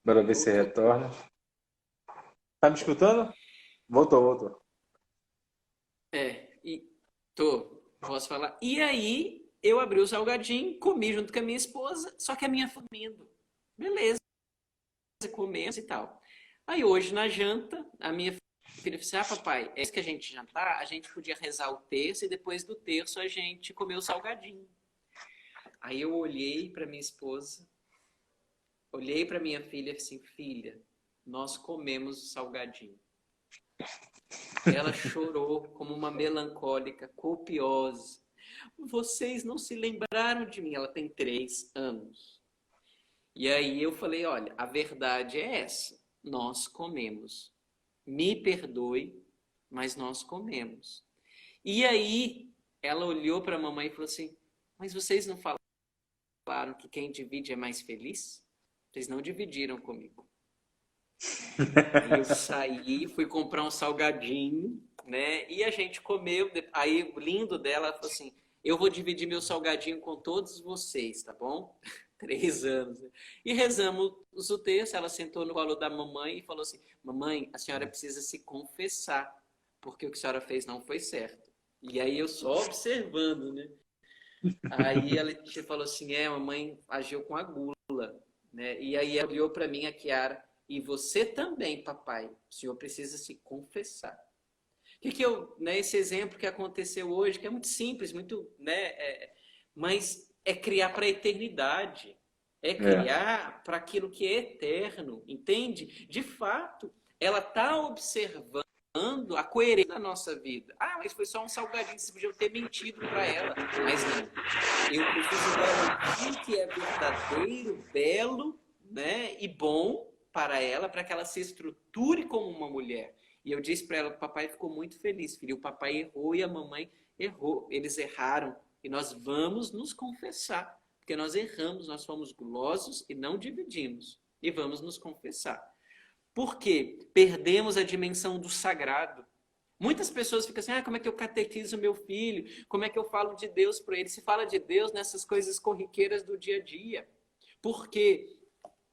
Para ver se Voltou. retorna. Tá me escutando? Voltou. Posso falar. E aí, eu abri o salgadinho, comi junto com a minha esposa, só que a minha comendo. Beleza, comemos e tal. Aí hoje na janta, a minha filha disse, papai, é isso que a gente jantar, a gente podia rezar o terço e depois do terço a gente comer o salgadinho. Aí eu olhei para minha esposa, olhei para minha filha assim, filha, nós comemos o salgadinho. Ela chorou como uma melancólica, copiosa. Vocês não se lembraram de mim. Ela tem 3 anos. E aí eu falei, olha, a verdade é essa. Nós comemos. Me perdoe, mas nós comemos. E aí ela olhou para a mamãe e falou assim, mas vocês não falaram que quem divide é mais feliz? Vocês não dividiram comigo. Aí eu saí, fui comprar um salgadinho, né? E a gente comeu. Aí o lindo dela falou assim: eu vou dividir meu salgadinho com todos vocês, tá bom? 3 anos. Né? E rezamos o texto. Ela sentou no colo da mamãe e falou assim: mamãe, a senhora precisa se confessar, porque o que a senhora fez não foi certo. E aí eu só observando, né? Aí ela falou assim: mamãe agiu com a gula, né? E aí ela olhou para mim, a Kiara. E você também, papai, o senhor precisa se confessar. Esse exemplo que aconteceu hoje, que é muito simples, muito, né, mas é criar para a eternidade, é criar para aquilo que é eterno, entende? De fato, ela está observando a coerência da nossa vida. Mas foi só um salgadinho, você podia ter mentido para ela, mas não. Eu preciso garantir que é verdadeiro, belo, né, e bom para ela, para que ela se estruture como uma mulher. E eu disse para ela que o papai ficou muito feliz, filho. O papai errou e a mamãe errou. Eles erraram e nós vamos nos confessar, porque nós erramos, nós fomos gulosos e não dividimos. E vamos nos confessar. Por quê? Perdemos a dimensão do sagrado. Muitas pessoas ficam assim, como é que eu catequizo meu filho? Como é que eu falo de Deus para ele? Se fala de Deus nessas coisas corriqueiras do dia a dia. Por quê?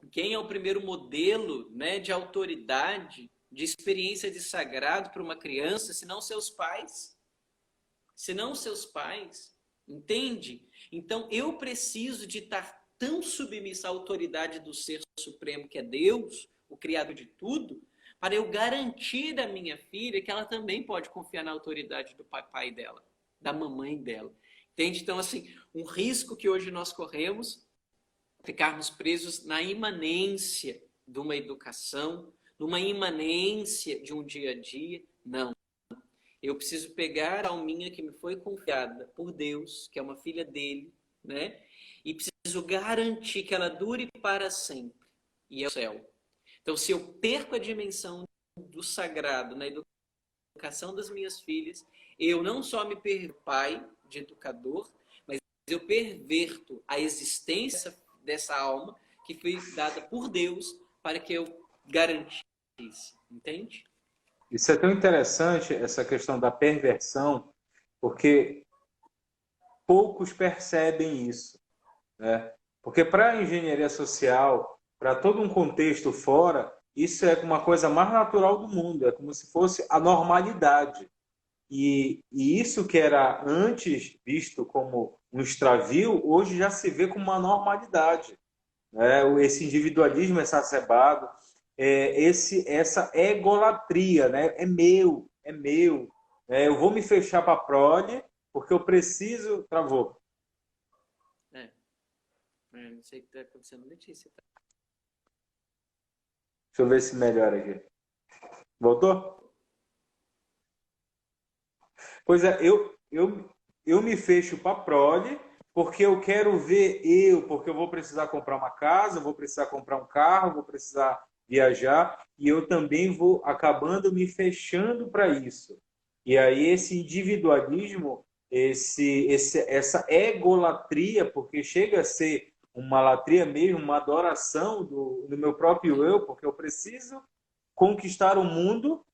Quem é o primeiro modelo, né, de autoridade, de experiência de sagrado para uma criança, se não seus pais? Se não seus pais, entende? Então eu preciso de estar tão submissa à autoridade do Ser Supremo, que é Deus, o Criador de tudo, para eu garantir à minha filha que ela também pode confiar na autoridade do papai dela, da mamãe dela. Entende? Então, assim, um risco que hoje nós corremos, ficarmos presos na imanência de uma educação, numa imanência de um dia a dia. Não. Eu preciso pegar a alminha que me foi confiada por Deus, que é uma filha dele, né? E preciso garantir que ela dure para sempre. E é o céu. Então, se eu perco a dimensão do sagrado na educação das minhas filhas, eu não só me perco pai de educador, mas eu perverto a existência dessa alma que foi dada por Deus para que eu garantisse. Entende? Isso é tão interessante, essa questão da perversão, porque poucos percebem isso, né? Porque para a engenharia social, para todo um contexto fora, isso é uma coisa mais natural do mundo, é como se fosse a normalidade. E isso que era antes visto como um extravio, hoje já se vê como uma normalidade, né? Esse individualismo exacerbado, essa egolatria, né? É meu, eu vou me fechar para a prole porque eu preciso. Travou. Não sei o que está acontecendo, Letícia. Deixa eu ver se melhora aqui. Voltou? Pois é, eu me fecho para a prole porque eu quero ver porque eu vou precisar comprar uma casa, vou precisar comprar um carro, vou precisar viajar, e eu também vou acabando me fechando para isso. E aí esse individualismo, essa egolatria, porque chega a ser uma latria mesmo, uma adoração do meu próprio eu, porque eu preciso conquistar o mundo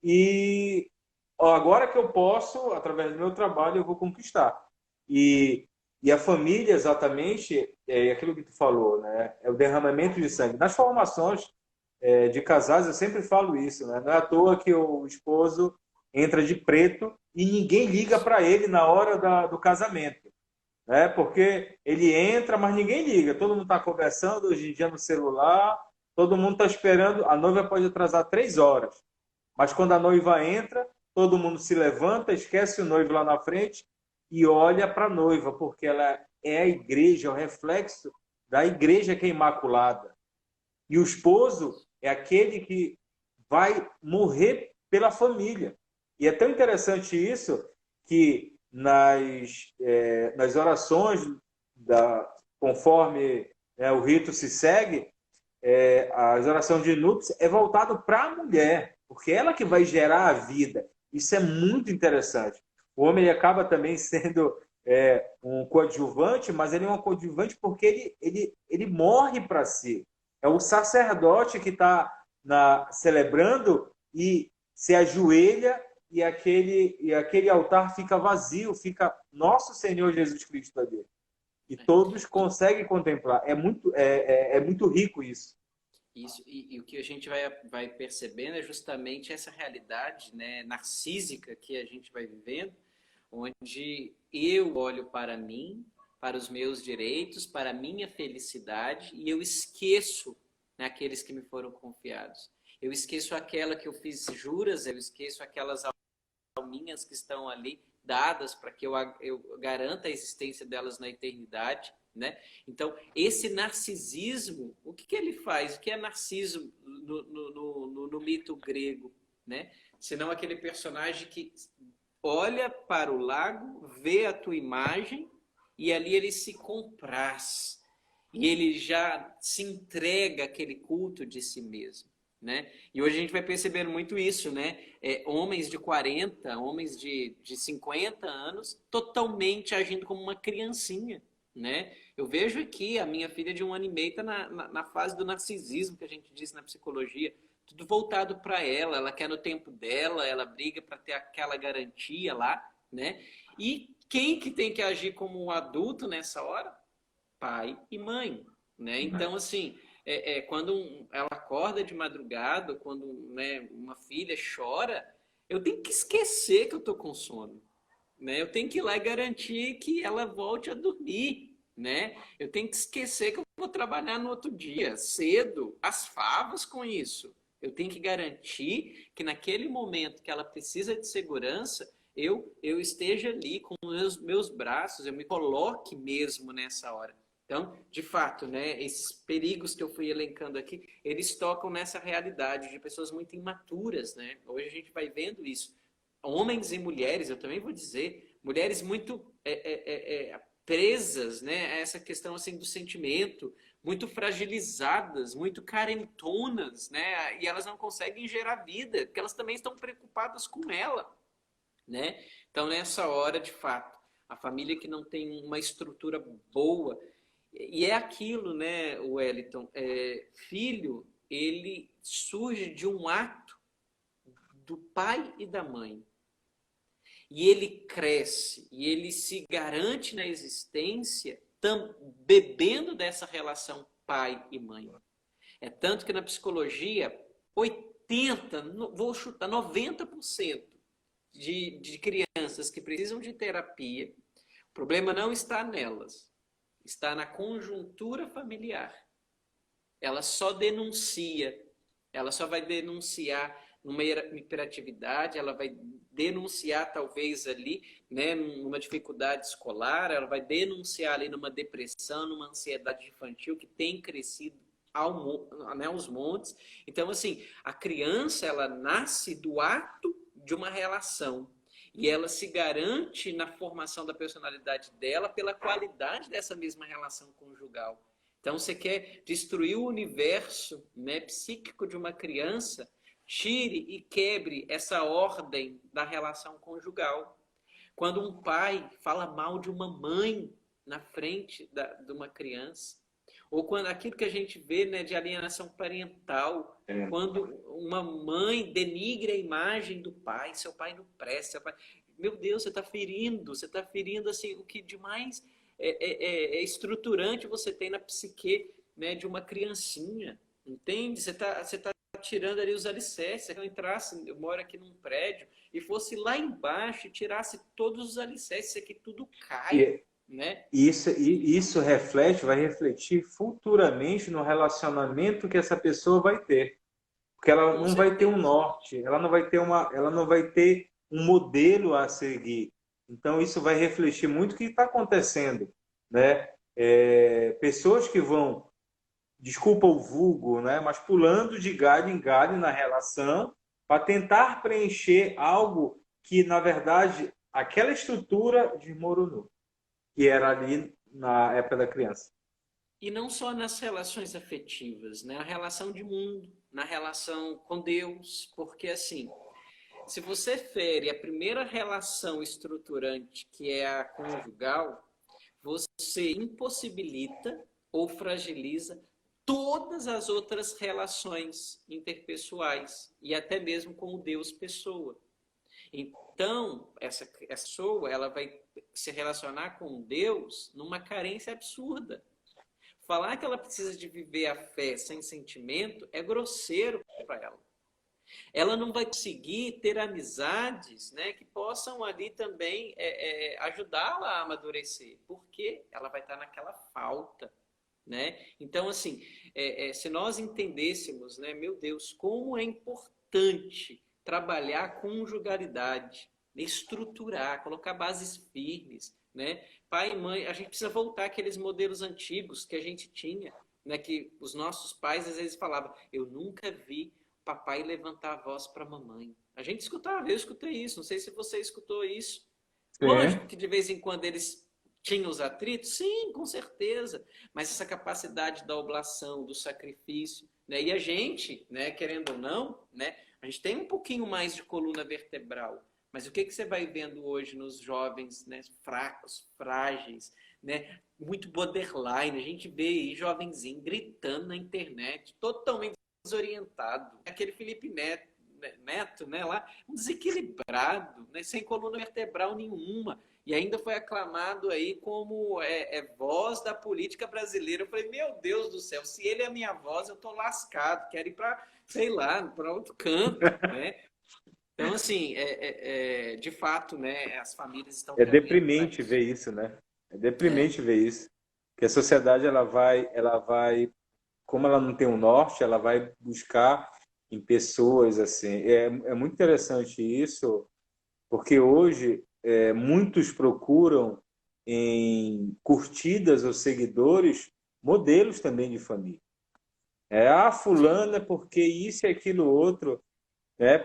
e agora que eu posso, através do meu trabalho, eu vou conquistar. E, e a família, exatamente, é aquilo que tu falou, né? É o derramamento de sangue. Nas formações de casais, eu sempre falo isso, né? Não é à toa que o esposo entra de preto e ninguém liga para ele na hora do casamento, né? Porque ele entra, mas ninguém liga. Todo mundo está conversando hoje em dia no celular, todo mundo está esperando. A noiva pode atrasar 3 horas. Mas quando a noiva entra, todo mundo se levanta, esquece o noivo lá na frente e olha para a noiva, porque ela é a igreja, é o reflexo da igreja que é imaculada. E o esposo é aquele que vai morrer pela família. E é tão interessante isso que nas orações, conforme o rito se segue, as orações de núpcias é voltado para a mulher, porque ela que vai gerar a vida. Isso é muito interessante. O homem ele acaba também sendo um coadjuvante, mas ele é um coadjuvante porque ele morre para si. É o sacerdote que está celebrando e se ajoelha e aquele altar fica vazio, fica nosso Senhor Jesus Cristo ali. E todos conseguem contemplar. É muito rico isso. Isso, e o que a gente vai percebendo é justamente essa realidade, né, narcísica que a gente vai vivendo, onde eu olho para mim, para os meus direitos, para a minha felicidade, e eu esqueço, né, aqueles que me foram confiados. Eu esqueço aquela que eu fiz juras, eu esqueço aquelas alminhas que estão ali dadas para que eu garanta a existência delas na eternidade, né? Então, esse narcisismo, o que ele faz? O que é narciso no mito grego, né? Senão aquele personagem que olha para o lago, vê a tua imagem e ali ele se compraz. E ele já se entrega àquele culto de si mesmo, né? E hoje a gente vai percebendo muito isso, né? Homens de 40, homens de 50 anos, totalmente agindo como uma criancinha, né? Eu vejo aqui, a minha filha de 1 ano e meio está na fase do narcisismo, que a gente disse na psicologia, tudo voltado para ela quer no tempo dela, ela briga para ter aquela garantia lá, né? E quem que tem que agir como um adulto nessa hora? Pai e mãe, né? Então, assim, quando ela acorda de madrugada, quando, né, uma filha chora, eu tenho que esquecer que eu estou com sono, né? Eu tenho que ir lá e garantir que ela volte a dormir, né? Eu tenho que esquecer que eu vou trabalhar no outro dia, cedo, as favas com isso. Eu tenho que garantir que naquele momento que ela precisa de segurança, eu esteja ali com os meus braços, eu me coloque mesmo nessa hora. Então, de fato, né, esses perigos que eu fui elencando aqui, eles tocam nessa realidade de pessoas muito imaturas, né? Hoje a gente vai vendo isso. Homens e mulheres, eu também vou dizer, mulheres muito presas, né, a essa questão assim do sentimento, muito fragilizadas, muito carentonas, né? E elas não conseguem gerar vida, porque elas também estão preocupadas com ela, né? Então, nessa hora, de fato, a família que não tem uma estrutura boa, e é aquilo, né, Wellington, filho, ele surge de um ato do pai e da mãe. E ele cresce, e ele se garante na existência bebendo dessa relação pai e mãe. É tanto que na psicologia, 80, vou chutar, 90% de crianças que precisam de terapia, o problema não está nelas, está na conjuntura familiar. Ela só denuncia, ela só vai denunciar numa hiperatividade, ela vai denunciar talvez ali, né, numa dificuldade escolar, ela vai denunciar ali numa depressão, numa ansiedade infantil que tem crescido aos montes. Então, assim, a criança, ela nasce do ato de uma relação e ela se garante na formação da personalidade dela pela qualidade dessa mesma relação conjugal. Então, você quer destruir o universo, né, psíquico de uma criança, tire e quebre essa ordem da relação conjugal. Quando um pai fala mal de uma mãe na frente de uma criança, ou quando aquilo que a gente vê, né, de alienação parental, quando uma mãe denigra a imagem do pai, seu pai não presta, pai... meu Deus, você está ferindo assim, o que de mais estruturante você tem na psique, né, de uma criancinha, entende? Você tá tirando ali os alicerces. Se eu entrasse, eu moro aqui num prédio, e fosse lá embaixo e tirasse todos os alicerces, isso aqui tudo cai, né? Isso reflete, vai refletir futuramente no relacionamento que essa pessoa vai ter. Porque ela Com não vai ter um certeza. norte, ela não vai ter um modelo a seguir. Então isso vai refletir muito o que está acontecendo, né? Pessoas que vão, desculpa o vulgo, né? Mas pulando de galho em galho na relação para tentar preencher algo que na verdade aquela estrutura desmoronou, que era ali na época da criança. E não só nas relações afetivas, né? A relação de mundo, na relação com Deus, porque assim, se você fere a primeira relação estruturante, que é a conjugal, você impossibilita ou fragiliza todas as outras relações interpessoais e até mesmo com o Deus pessoa. Então, essa pessoa, ela vai se relacionar com Deus numa carência absurda. Falar que ela precisa de viver a fé sem sentimento é grosseiro para ela. Ela não vai conseguir ter amizades, né, que possam ali também ajudá-la a amadurecer, porque ela vai estar naquela falta, né? Então, assim, se nós entendêssemos, né, meu Deus, como é importante trabalhar a conjugalidade, estruturar, colocar bases firmes, né? Pai e mãe, a gente precisa voltar àqueles modelos antigos que a gente tinha, né, que os nossos pais às vezes falavam, eu nunca vi papai levantar a voz para a mamãe. A gente escutava, eu escutei isso, não sei se você escutou isso. Lógico Sim. que de vez em quando eles tinham os atritos, sim, com certeza, mas essa capacidade da oblação, do sacrifício, né? E a gente, né, querendo ou não, né, a gente tem um pouquinho mais de coluna vertebral, mas o que você vai vendo hoje nos jovens, né, fracos, frágeis, né, muito borderline, a gente vê aí jovenzinho gritando na internet, totalmente desorientado. Aquele Felipe Neto, Neto, né, lá, um desequilibrado, né, sem coluna vertebral nenhuma. E ainda foi aclamado aí como voz da política brasileira. Eu falei, meu Deus do céu, se ele é a minha voz, eu tô lascado, quero ir para, sei lá, para outro canto, né? Então, assim, de fato, né, as famílias estão É caminhando para deprimente isso. ver isso, né? É É, deprimente ver isso. Que a sociedade ela vai, como ela não tem um norte, ela vai buscar em pessoas assim. É muito interessante isso, porque hoje muitos procuram em curtidas ou seguidores modelos também de família. sim, Fulana porque isso e aquilo outro,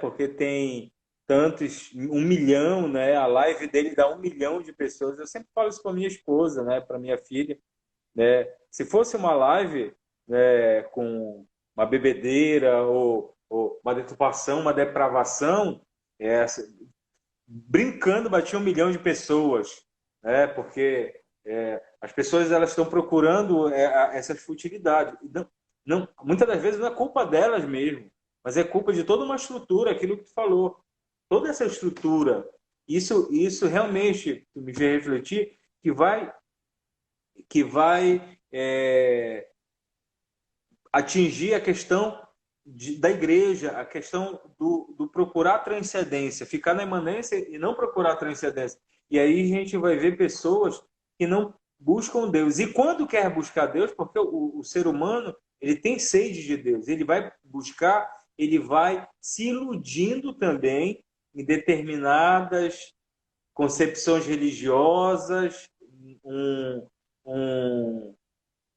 porque tem tantos, 1 milhão, né? A live dele dá 1 milhão de pessoas. Eu sempre falo isso para minha esposa, né? Para minha filha, né? Se fosse uma live, né, com uma bebedeira ou uma deturpação, uma depravação, é, brincando batia 1 milhão de pessoas, né? Porque as pessoas elas estão procurando essas futilidades. E não, muitas das vezes não é culpa delas mesmo, mas é culpa de toda uma estrutura, aquilo que tu falou, toda essa estrutura. Isso realmente me fez refletir que vai atingir a questão da igreja, a questão do procurar transcendência, ficar na imanência e não procurar transcendência. E aí a gente vai ver pessoas que não buscam Deus. E quando quer buscar Deus, porque o ser humano ele tem sede de Deus, ele vai buscar, ele vai se iludindo também em determinadas concepções religiosas, um, um,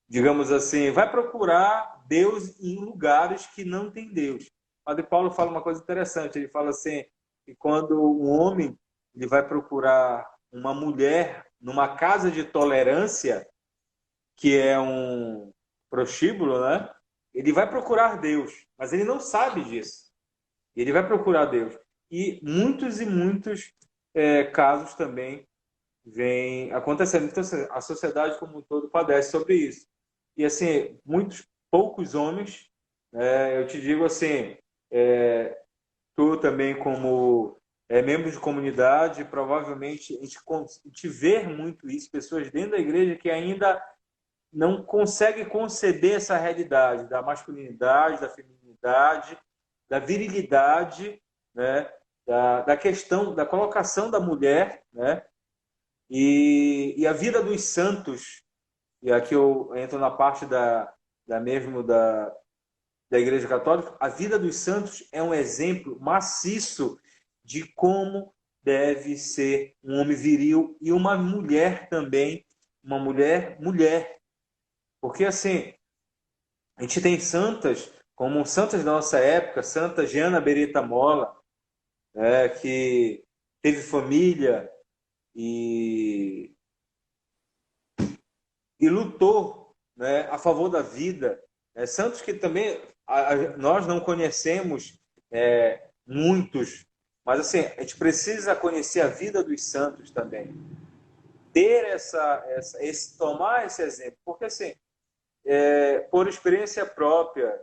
digamos assim, vai procurar Deus em lugares que não tem Deus. O Padre Paulo fala uma coisa interessante, ele fala assim, que quando um homem ele vai procurar uma mulher numa casa de tolerância, que é um prostíbulo, né? Ele vai procurar Deus, mas ele não sabe disso. Ele vai procurar Deus. E muitos casos também vem acontecendo. Então, assim, a sociedade como um todo padece sobre isso. E, assim, poucos homens, eu te digo assim, tu também como membro de comunidade, provavelmente a gente vê muito isso, pessoas dentro da igreja que ainda não conseguem conceber essa realidade da masculinidade, da feminilidade, da virilidade, né? Da questão da colocação da mulher, né? E a vida dos santos, e aqui eu entro na parte da Igreja Católica, a vida dos santos é um exemplo maciço de como deve ser um homem viril e uma mulher também, uma mulher. Porque assim, a gente tem santas, como santas da nossa época, Santa Giana Beretta Molla, que teve família e lutou, né, a favor da vida. Santos que também nós não conhecemos muitos, mas assim, a gente precisa conhecer a vida dos santos também. Ter tomar esse exemplo. Porque assim, por experiência própria,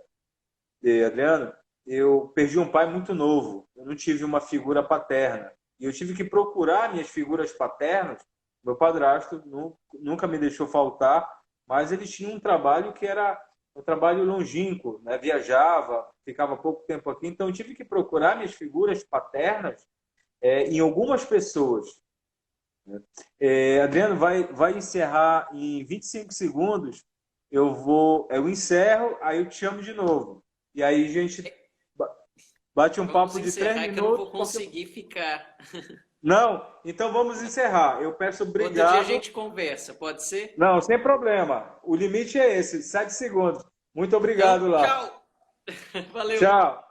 Adriano, eu perdi um pai muito novo. Eu não tive uma figura paterna. E eu tive que procurar minhas figuras paternas. Meu padrasto nunca me deixou faltar, mas ele tinha um trabalho que era um trabalho longínquo, né? Viajava, ficava pouco tempo aqui, então eu tive que procurar minhas figuras paternas em algumas pessoas. Adriano, vai encerrar em 25 segundos. Eu encerro, aí eu te chamo de novo. E aí a gente bate um vamos papo de três encerrar que eu não vou minutos. conseguir ficar. Não, então vamos encerrar. Eu peço Outro dia a obrigado. gente conversa, pode ser? Não, sem problema. O limite é esse, 7 segundos. Muito obrigado Então, lá. tchau. Valeu. Tchau.